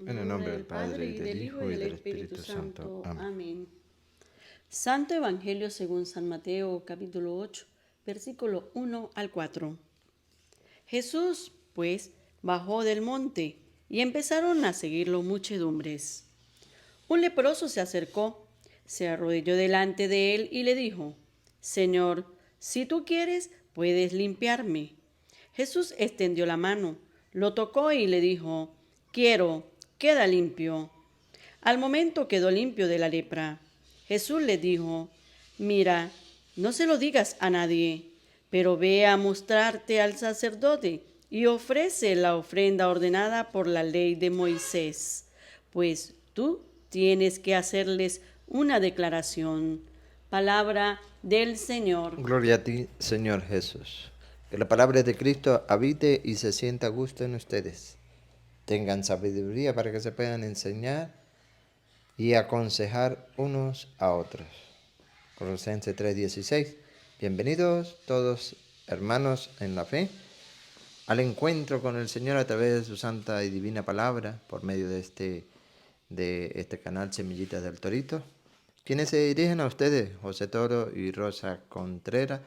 En el nombre del Padre, y del Hijo, y del Espíritu Santo. Amén. Amén. Santo Evangelio según San Mateo, capítulo 8, versículo 1 al 4. Jesús, pues, bajó del monte y empezaron a seguirlo muchedumbres. Un leproso se acercó, se arrodilló delante de él y le dijo: Señor, si tú quieres, puedes limpiarme. Jesús extendió la mano, lo tocó y le dijo: Quiero, queda limpio. Al momento quedó limpio de la lepra. Jesús le dijo: Mira, no se lo digas a nadie, pero ve a mostrarte al sacerdote y ofrece la ofrenda ordenada por la ley de Moisés, pues tú tienes que hacerles una declaración. Palabra del Señor. Gloria a ti, Señor Jesús. Que la palabra de Cristo habite y se sienta a gusto en ustedes. Tengan sabiduría para que se puedan enseñar y aconsejar unos a otros. Colosenses 3:16. Bienvenidos todos, hermanos en la fe, al encuentro con el Señor a través de su santa y divina palabra, por medio de este canal Semillitas del Torito. Quienes se dirigen a ustedes, José Toro y Rosa Contreras,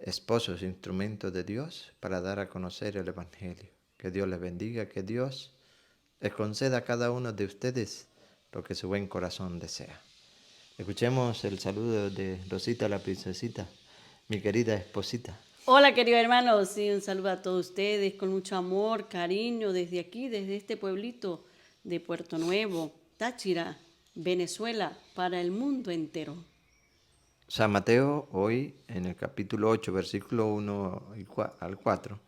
esposos, instrumentos de Dios para dar a conocer el Evangelio. Que Dios les bendiga, que Dios les conceda a cada uno de ustedes lo que su buen corazón desea. Escuchemos el saludo de Rosita la princesita, mi querida esposita. Hola queridos hermanos, sí, un saludo a todos ustedes con mucho amor, cariño desde aquí, desde este pueblito de Puerto Nuevo, Táchira, Venezuela, para el mundo entero. San Mateo hoy en el capítulo 8, versículo 1 al 4,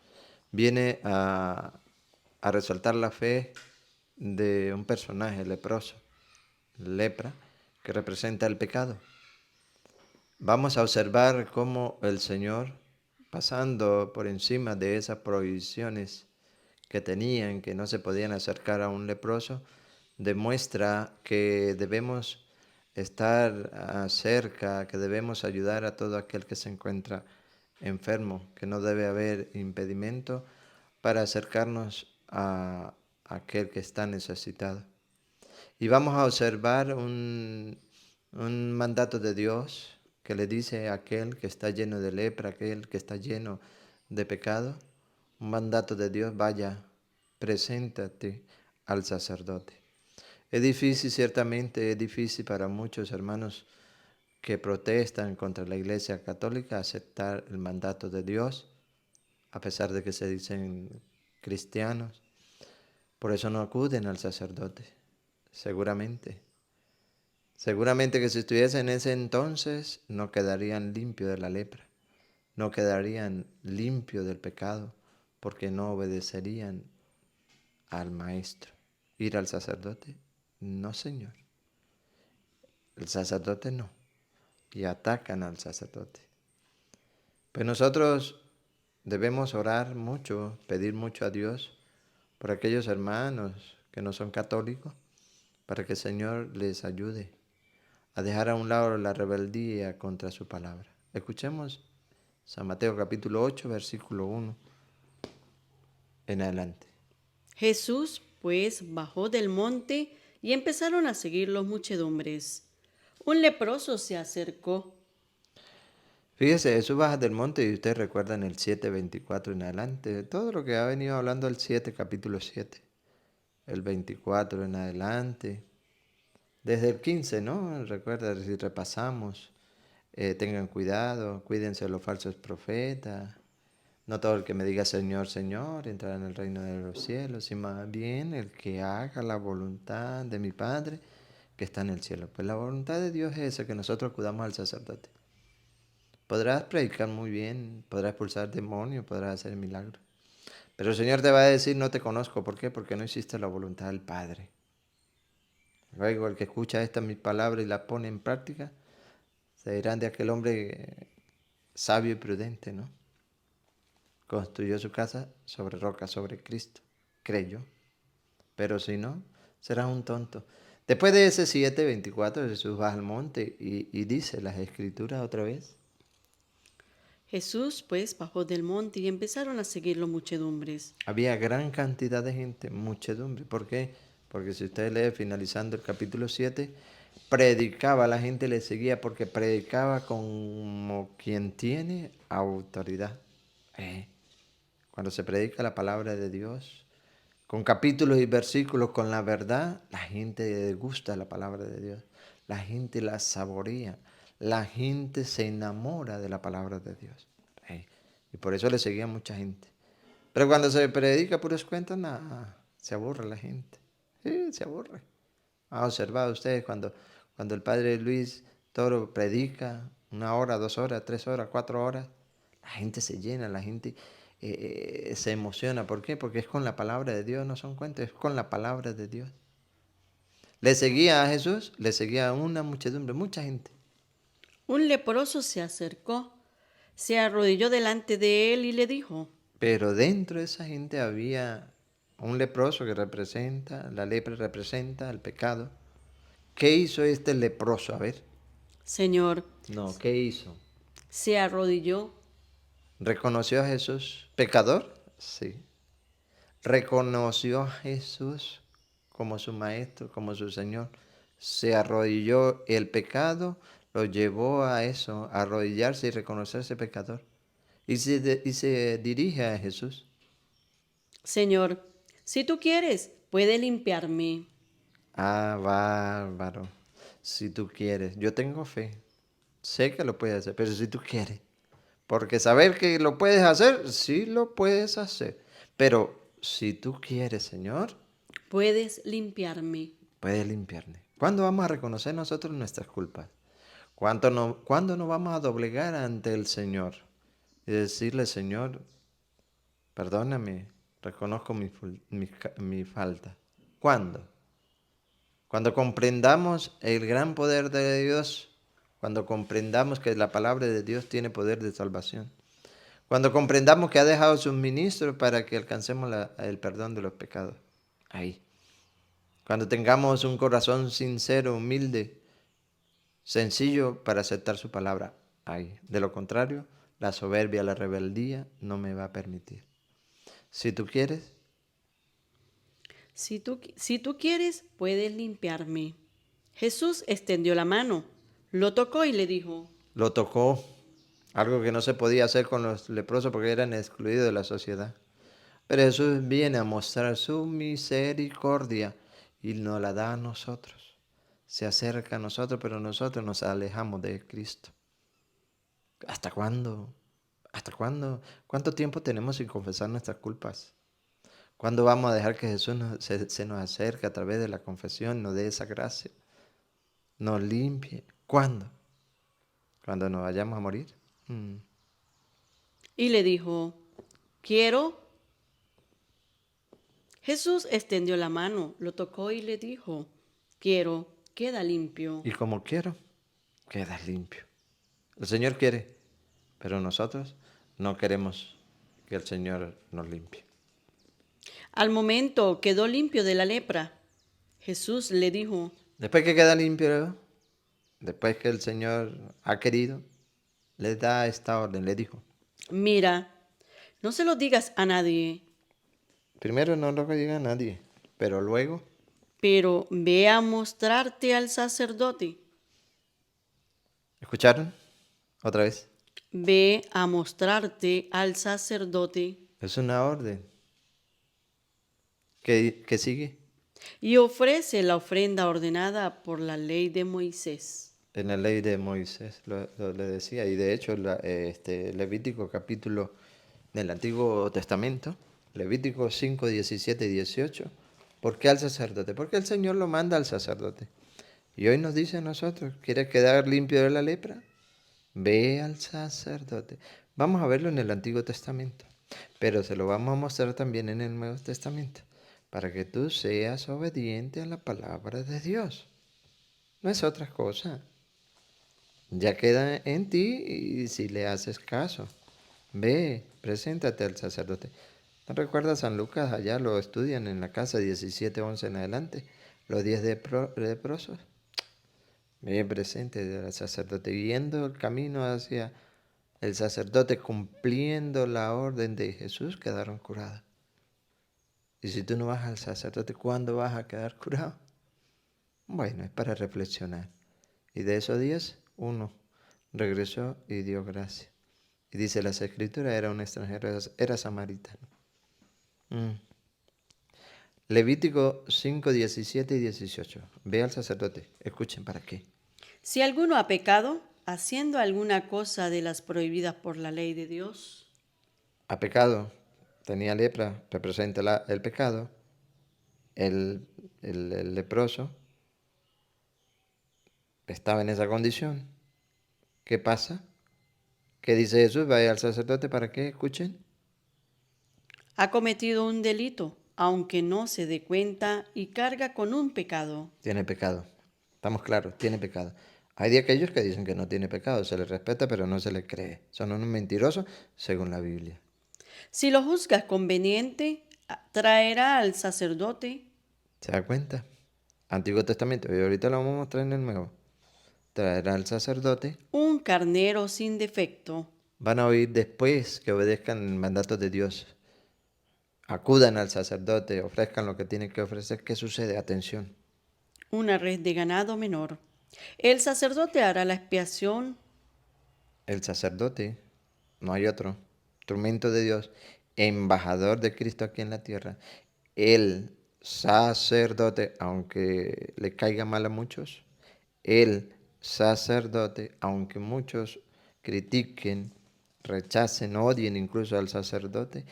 viene a resaltar la fe de un personaje leproso, lepra, que representa el pecado. Vamos a observar cómo el Señor, pasando por encima de esas prohibiciones que tenían, que no se podían acercar a un leproso, demuestra que debemos estar cerca, que debemos ayudar a todo aquel que se encuentra enfermo, que no debe haber impedimento para acercarnos a aquel que está necesitado. Y vamos a observar un mandato de Dios que le dice a aquel que está lleno de lepra, aquel que está lleno de pecado, un mandato de Dios: vaya, preséntate al sacerdote. Es difícil, ciertamente es difícil para muchos hermanos que protestan contra la Iglesia Católica aceptar el mandato de Dios, a pesar de que se dicen cristianos. Por eso no acuden al sacerdote, seguramente. Seguramente que si estuviesen en ese entonces no quedarían limpios de la lepra, no quedarían limpios del pecado, porque no obedecerían al maestro. Ir al sacerdote, no, Señor. El sacerdote no. Y atacan al sacerdote. Pues nosotros debemos orar mucho, pedir mucho a Dios por aquellos hermanos que no son católicos, para que el Señor les ayude a dejar a un lado la rebeldía contra su palabra. Escuchemos San Mateo capítulo 8, versículo 1 en adelante. Jesús, pues, bajó del monte y empezaron a seguir los muchedumbres. Un leproso se acercó. Fíjese, Jesús baja del monte y ustedes recuerdan el 7:24 en adelante, todo lo que ha venido hablando el 7, capítulo 7, el 24 en adelante, desde el 15, ¿no? Recuerda, si repasamos, tengan cuidado, cuídense de los falsos profetas. No todo el que me diga Señor, Señor entrará en el reino de los cielos, sino más bien el que haga la voluntad de mi Padre que está en el cielo. Pues la voluntad de Dios es esa, que nosotros acudamos al sacerdote. Podrás predicar muy bien, podrás expulsar demonios, podrás hacer milagros. Pero el Señor te va a decir: no te conozco. ¿Por qué? Porque no hiciste la voluntad del Padre. Luego el que escucha estas mis palabras y las pone en práctica, se dirán de aquel hombre sabio y prudente, ¿no? Construyó su casa sobre roca, sobre Cristo. Creyó. Pero si no, serás un tonto. Después de ese 7:24, Jesús baja al monte y dice las escrituras otra vez. Jesús, pues, bajó del monte y empezaron a seguirlo muchedumbres. Había gran cantidad de gente, muchedumbre. ¿Por qué? Porque si usted lee finalizando el capítulo 7, predicaba, la gente le seguía porque predicaba como quien tiene autoridad. Cuando se predica la palabra de Dios, con capítulos y versículos, con la verdad, la gente le gusta la palabra de Dios. La gente la saborea. La gente se enamora de la palabra de Dios. Y por eso le seguía mucha gente. Pero cuando se predica puros cuentos, nada, se aburre la gente. Sí, se aburre. ¿Ha observado ustedes cuando el padre Luis Toro predica 1 hora, 2 horas, 3 horas, 4 horas? La gente se llena, la gente se emociona. ¿Por qué? Porque es con la palabra de Dios, no son cuentos, es con la palabra de Dios. Le seguía a Jesús, le seguía a una muchedumbre, mucha gente. Un leproso se acercó, se arrodilló delante de él y le dijo: Pero dentro de esa gente había un leproso la lepra representa el pecado. ¿Qué hizo este leproso? A ver. Señor, No, ¿qué hizo? se arrodilló, ¿Reconoció a Jesús pecador? Sí. ¿Reconoció a Jesús como su maestro, como su Señor? Se arrodilló, el pecado lo llevó a eso, a arrodillarse y reconocerse pecador. Y se dirige a Jesús. Señor, si tú quieres, puede limpiarme. Ah, bárbaro. Si tú quieres, yo tengo fe. Sé que lo puedes hacer, pero si tú quieres. Porque saber que lo puedes hacer, sí lo puedes hacer. Pero si tú quieres, Señor, Puedes limpiarme. puedes limpiarme. ¿Cuándo vamos a reconocer nosotros nuestras culpas? ¿Cuándo nos vamos a doblegar ante el Señor? Y decirle, Señor, perdóname, reconozco mi falta. ¿Cuándo? Cuando comprendamos el gran poder de Dios, cuando comprendamos que la palabra de Dios tiene poder de salvación, cuando comprendamos que ha dejado sus ministros para que alcancemos el perdón de los pecados. Ahí. Cuando tengamos un corazón sincero, humilde, sencillo para aceptar su palabra. Ahí. De lo contrario, la soberbia, la rebeldía no me va a permitir. Si tú quieres, Si tú quieres, puedes limpiarme. Jesús extendió la mano, lo tocó y le dijo: lo tocó. Algo que no se podía hacer con los leprosos porque eran excluidos de la sociedad. Pero Jesús viene a mostrar su misericordia y nos la da a nosotros. Se acerca a nosotros, pero nosotros nos alejamos de Cristo. ¿Hasta cuándo? ¿Hasta cuándo? ¿Cuánto tiempo tenemos sin confesar nuestras culpas? ¿Cuándo vamos a dejar que Jesús se nos acerque a través de la confesión, nos dé esa gracia, nos limpie? ¿Cuándo? ¿Cuando nos vayamos a morir? y le dijo: quiero. Jesús extendió la mano, lo tocó y le dijo: quiero, queda limpio. Y como quiero, quedas limpio. El Señor quiere, pero nosotros no queremos que el Señor nos limpie. Al momento quedó limpio de la lepra. Jesús le dijo: Después que queda limpio, después que el Señor ha querido, le da esta orden, le dijo. mira, no se lo digas a nadie, Primero no lo diga a nadie, pero luego, pero ve a mostrarte al sacerdote. ¿escucharon? Otra vez. Ve a mostrarte al sacerdote Es una orden. ¿Qué sigue? y ofrece la ofrenda ordenada por la ley de Moisés. En la ley de Moisés le decía, y de hecho Levítico capítulo del Antiguo Testamento, Levítico 5, 17 y 18, ¿por qué al sacerdote? Porque el Señor lo manda al sacerdote. Y hoy nos dice a nosotros, ¿quieres quedar limpio de la lepra? Ve al sacerdote. Vamos a verlo en el Antiguo Testamento, pero se lo vamos a mostrar también en el Nuevo Testamento, para que tú seas obediente a la palabra de Dios. No es otra cosa. Ya queda en ti y si le haces caso. Ve, preséntate al sacerdote. ¿No recuerdas San Lucas? Allá lo estudian en la casa 17, 11 en adelante. Los 10 leprosos. Ve, presente al sacerdote, guiando el camino hacia el sacerdote cumpliendo la orden de Jesús quedaron curados. Y si tú no vas al sacerdote, ¿cuándo vas a quedar curado? Bueno, es para reflexionar. Y de esos días, uno regresó y dio gracias. Y dice las escrituras, era un extranjero, era samaritano. Levítico 5, 17 y 18. Ve al sacerdote, escuchen para qué. Si alguno ha pecado, haciendo alguna cosa de las prohibidas por la ley de Dios, Ha pecado, tenía lepra, representa el pecado. El leproso estaba en esa condición. ¿Qué pasa? ¿Qué dice Jesús? Vaya al sacerdote para que escuchen. ha cometido un delito, aunque no se dé cuenta, y carga con un pecado. Tiene pecado. Estamos claros, tiene pecado. Hay de aquellos que dicen que no tiene pecado, se les respeta, pero no se les cree. Son unos mentirosos según la Biblia. Si lo juzgas conveniente, traerá al sacerdote ¿Se da cuenta? Antiguo Testamento, y ahorita lo vamos a mostrar en el Nuevo. Traerá al sacerdote. un carnero sin defecto, Van a oír después que obedezcan el mandato de Dios. Acudan al sacerdote, ofrezcan lo que tienen que ofrecer. ¿Qué sucede? Atención. una red de ganado menor. El sacerdote hará la expiación. El sacerdote, no hay otro, instrumento de Dios, embajador de Cristo aquí en la tierra. El sacerdote, aunque le caiga mal a muchos, el sacerdote, aunque muchos critiquen, rechacen, odien incluso al sacerdote,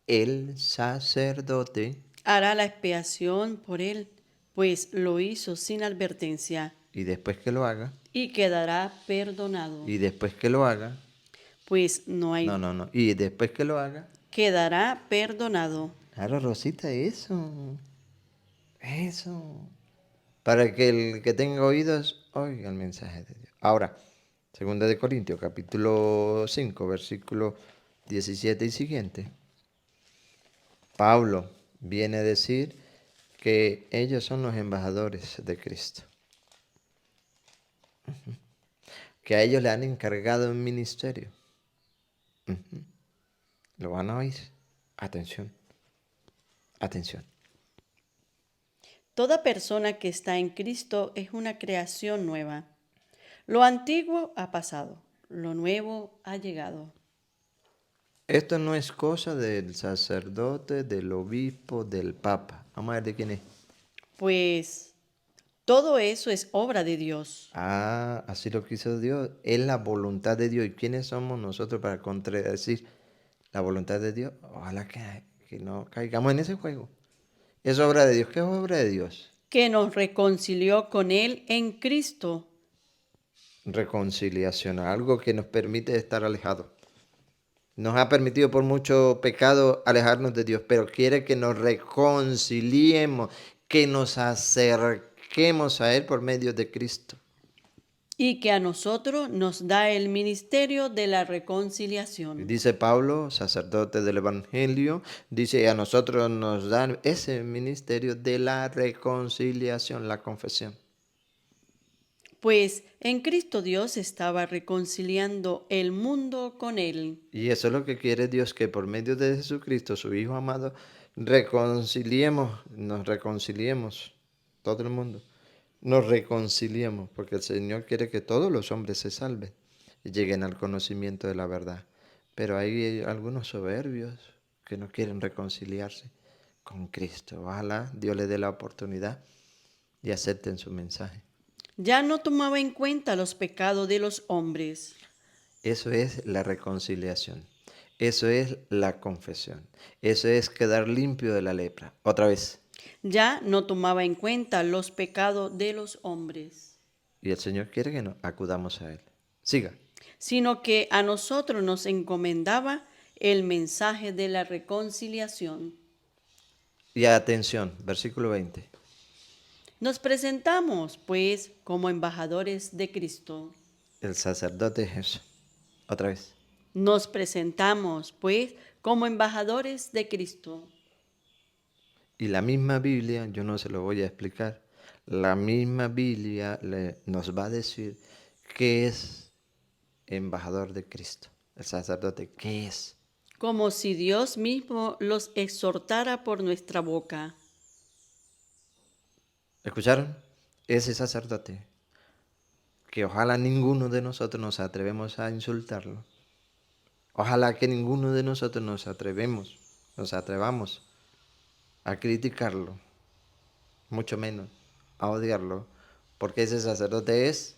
el sacerdote, Hará la expiación por él, pues lo hizo sin advertencia, y después que lo haga, y quedará perdonado. y después que lo haga, Pues no hay, no, y después que lo haga, quedará perdonado. claro, Rosita, eso, para que el que tenga oídos oiga el mensaje de Dios. Ahora, segunda de Corintios, capítulo 5, versículo 17 y siguiente, Pablo viene a decir que ellos son los embajadores de Cristo, que a ellos le han encargado un ministerio. Lo van a oír. Atención, atención. Toda persona que está en Cristo es una creación nueva. Lo antiguo ha pasado, lo nuevo ha llegado. Esto no es cosa del sacerdote, del obispo, del papa. Vamos a ver de quién es. Pues todo eso es obra de Dios. Ah, así lo quiso Dios. Es la voluntad de Dios. ¿Y quiénes somos nosotros para contradecir la voluntad de Dios? Ojalá que no caigamos en ese juego. Es obra de Dios. ¿Qué es obra de Dios? Que nos reconcilió con Él en Cristo. Reconciliación, algo que nos permite estar alejados. Nos ha permitido por mucho pecado alejarnos de Dios, pero quiere que nos reconciliemos, que nos acerquemos a Él por medio de Cristo. Y que a nosotros nos da el ministerio de la reconciliación. Dice Pablo, sacerdote del Evangelio, dice a nosotros nos dan ese ministerio de la reconciliación, la confesión. Pues en Cristo Dios estaba reconciliando el mundo con Él. Y eso es lo que quiere Dios, que por medio de Jesucristo, su Hijo amado, nos reconciliemos, todo el mundo, nos reconciliemos, porque el Señor quiere que todos los hombres se salven y lleguen al conocimiento de la verdad. Pero hay algunos soberbios que no quieren reconciliarse con Cristo. Ojalá Dios les dé la oportunidad y acepten su mensaje. Ya no tomaba en cuenta los pecados de los hombres. Eso es la reconciliación. Eso es la confesión. Eso es quedar limpio de la lepra. Otra vez. Ya no tomaba en cuenta los pecados de los hombres, Y el Señor quiere que nos acudamos a Él. Siga. sino que a nosotros nos encomendaba el mensaje de la reconciliación. Y atención, versículo 20. Nos presentamos, pues, como embajadores de Cristo. El sacerdote es eso. Otra vez. Nos presentamos, pues, como embajadores de Cristo. Y la misma Biblia, yo no se lo voy a explicar, la misma Biblia nos va a decir que es embajador de Cristo. el sacerdote, ¿qué es? como si Dios mismo los exhortara por nuestra boca. ¿Escucharon? Ese sacerdote, que ojalá ninguno de nosotros nos atrevemos a insultarlo. Ojalá que ninguno de nosotros nos atrevamos a criticarlo, mucho menos a odiarlo, porque ese sacerdote es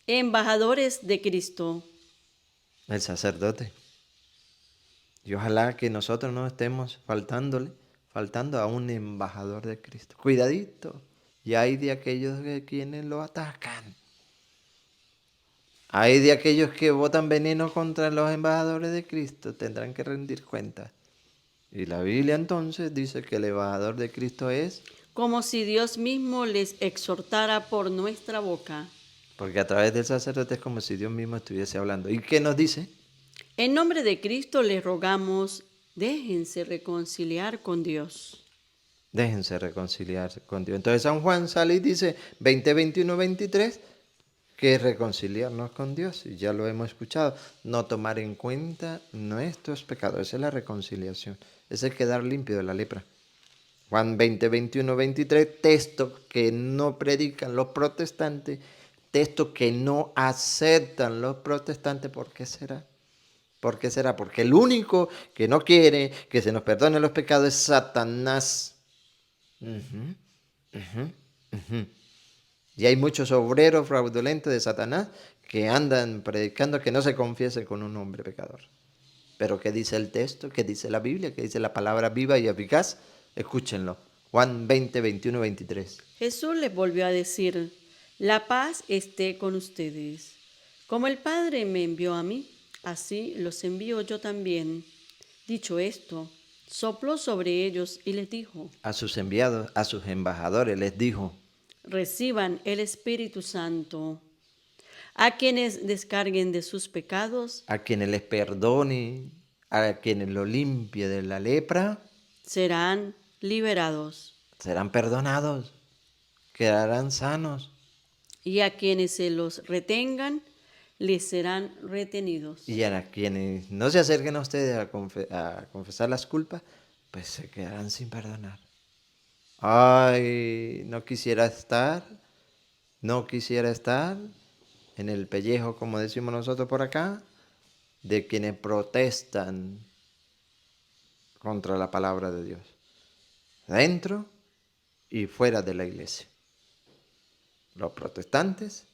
Embajadores de Cristo. el sacerdote. Y ojalá que nosotros no estemos faltando a un embajador de Cristo. Cuidadito. Y hay de aquellos que quienes lo atacan. Hay de aquellos que botan veneno contra los embajadores de Cristo. Tendrán que rendir cuentas. Y la Biblia entonces dice que el embajador de Cristo es, Como si Dios mismo les exhortara por nuestra boca. porque a través del sacerdote es como si Dios mismo estuviese hablando. ¿Y qué nos dice? En nombre de Cristo les rogamos, déjense reconciliar con Dios. Déjense reconciliar con Dios. Entonces San Juan sale y dice 20, 21, 23, que es reconciliarnos con Dios. Y ya lo hemos escuchado. No tomar en cuenta nuestros pecados. Esa es la reconciliación. Ese es quedar limpio de la lepra. Juan 20, 21, 23, texto que no predican los protestantes, texto que no aceptan los protestantes. ¿Por qué será? ¿Por qué será? Porque el único que no quiere que se nos perdone los pecados es Satanás. Ujú, ujú, ujú. Y hay muchos obreros fraudulentos de Satanás que andan predicando que no se confiese con un hombre pecador. Pero ¿qué dice el texto? ¿Qué dice la Biblia? ¿Qué dice la palabra viva y eficaz? Escúchenlo. Juan 20, 21, 23. Jesús les volvió a decir, la paz esté con ustedes. Como el Padre me envió a mí, así los envío yo también. Dicho esto, sopló sobre ellos y les dijo, A sus enviados, a sus embajadores les dijo, reciban el Espíritu Santo. A quienes descarguen de sus pecados, a quienes les perdone, a quienes lo limpie de la lepra, serán liberados. serán perdonados, quedarán sanos. Y a quienes se los retengan, les serán retenidos. Y a quienes no se acerquen a ustedes a confesar las culpas, pues se quedarán sin perdonar. Ay, no quisiera estar en el pellejo, como decimos nosotros por acá, de quienes protestan contra la palabra de Dios, dentro y fuera de la iglesia. Los protestantes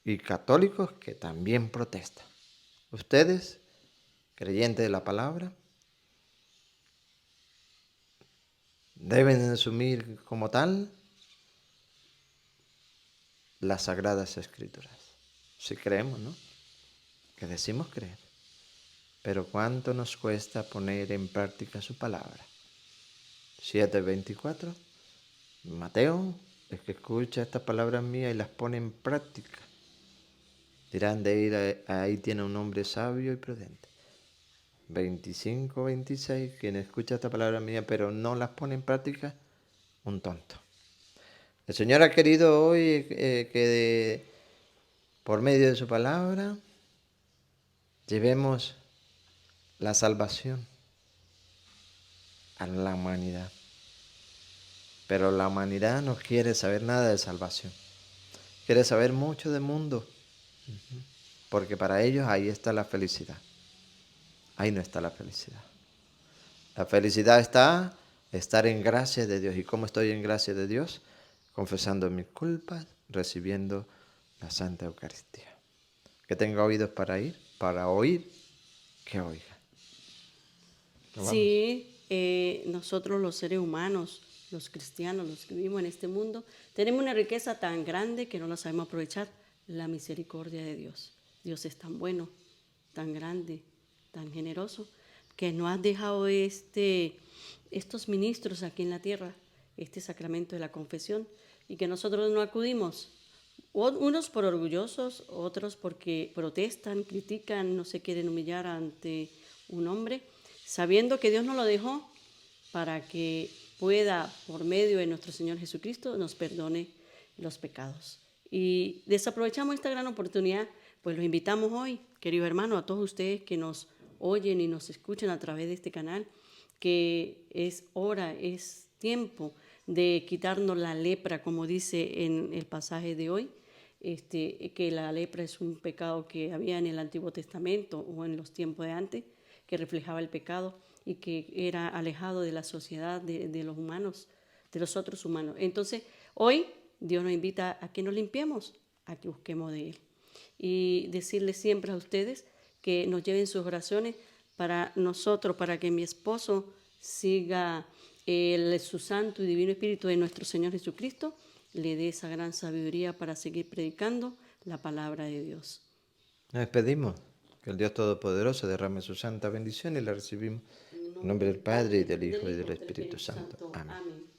y católicos que también protestan. Ustedes, creyentes de la palabra, deben asumir como tal las sagradas escrituras. Si creemos, ¿no? Que decimos creer. Pero ¿cuánto nos cuesta poner en práctica su palabra? 7:24. Mateo, el que escucha estas palabras mías y las pone en práctica, dirán de ir ahí tiene un hombre sabio y prudente. 25:26, quien escucha esta palabra mía pero no las pone en práctica, un tonto. El Señor ha querido hoy por medio de su palabra llevemos la salvación a la humanidad. Pero la humanidad no quiere saber nada de salvación. Quiere saber mucho del mundo. Porque para ellos ahí está la felicidad. Ahí no está la felicidad. La felicidad está estar en gracia de Dios. ¿Y cómo estoy en gracia de Dios? Confesando mis culpas, recibiendo la Santa Eucaristía. Que tenga oídos para oír, que oiga. Sí, nosotros los seres humanos, los cristianos, los que vivimos en este mundo, tenemos una riqueza tan grande que no la sabemos aprovechar, la misericordia de Dios. Dios es tan bueno, tan grande, tan generoso, que nos ha dejado estos ministros aquí en la tierra, este sacramento de la confesión, y que nosotros no acudimos. Unos por orgullosos, otros porque protestan, critican, no se quieren humillar ante un hombre, sabiendo que Dios nos lo dejó para que pueda, por medio de nuestro Señor Jesucristo, nos perdone los pecados. Y desaprovechamos esta gran oportunidad Pues los invitamos hoy, queridos hermanos, a todos ustedes que nos oyen y nos escuchan a través de este canal, que es hora, es tiempo de quitarnos la lepra, como dice en el pasaje de hoy, que la lepra es un pecado que había en el Antiguo Testamento o en los tiempos de antes, que reflejaba el pecado y que era alejado de la sociedad, de los humanos, de los otros humanos. Entonces, hoy Dios nos invita a que nos limpiemos, a que busquemos de Él. Y decirles siempre a ustedes que nos lleven sus oraciones para nosotros, para que mi esposo siga su santo y divino Espíritu de nuestro Señor Jesucristo, le dé esa gran sabiduría para seguir predicando la palabra de Dios. Nos despedimos. Que el Dios Todopoderoso derrame su santa bendición y la recibimos en nombre del Padre, y del Hijo, y del Espíritu Santo. Amén.